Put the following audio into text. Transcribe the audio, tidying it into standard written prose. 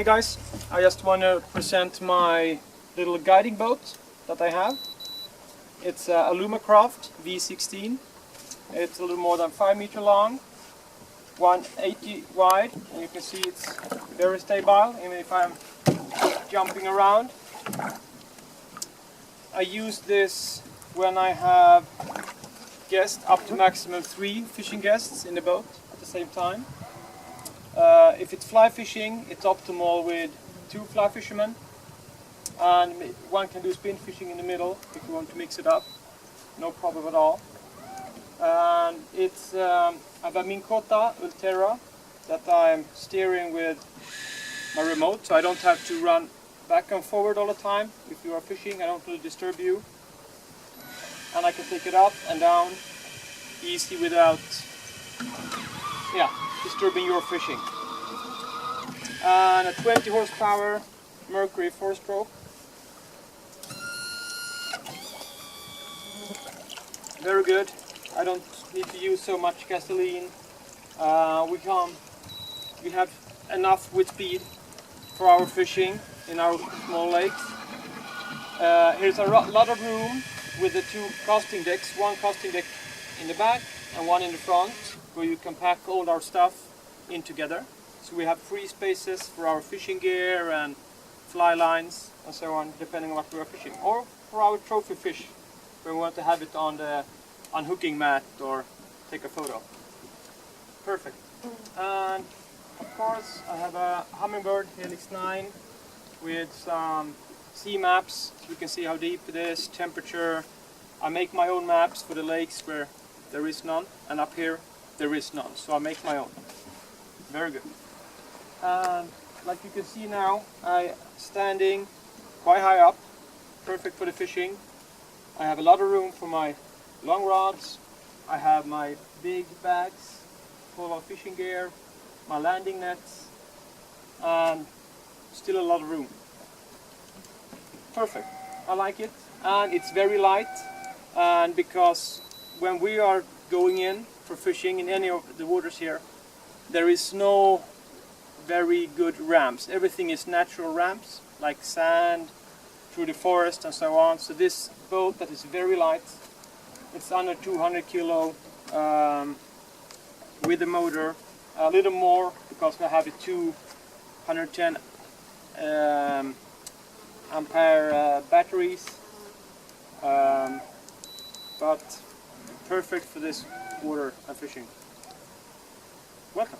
Hey guys, I just want to present my little guiding boat that I have. It's a Alumacraft V16. It's a little more than 5 meters long, 180 wide, and you can see it's very stable even if I'm jumping around. I use this when I have guests, up to maximum 3 fishing guests in the boat at the same time. If it's fly fishing, it's optimal with 2 fly fishermen, and one can do spin fishing in the middle if you want to mix it up, no problem at all. And it's I have a Minkota Ultera that I'm steering with my remote, so I don't have to run back and forward all the time. If you are fishing, I don't want to disturb you, and I can take it up and down easy without disturbing your fishing. And a 20 horsepower Mercury 4-stroke. Very good. I don't need to use so much gasoline. We have enough with speed for our fishing in our small lakes. Here's a lot of room with the 2 casting decks. One casting deck in the back and one in the front, where you can pack all our stuff in together. So we have free spaces for our fishing gear and fly lines and so on, depending on what we are fishing. Or for our trophy fish, when we want to have it on the unhooking mat or take a photo. Perfect. And of course I have a Humminbird Helix 9 with some sea maps, so you can see how deep it is, temperature. I make my own maps for the lakes where there is none, and up here there is none, so I make my own. Very good. And like you can see now, I'm standing quite high up, perfect for the fishing. I have a lot of room for my long rods. I have my big bags full of fishing gear, my landing nets, and still a lot of room. Perfect. I like it, and it's very light. And because when we are going in for fishing in any of the waters here, there is no very good ramps. Everything is natural ramps, like sand, through the forest and so on. So this boat that is very light, it's under 200 kilo with the motor, a little more because we have the 210 ampere batteries, but perfect for this water and fishing. Welcome.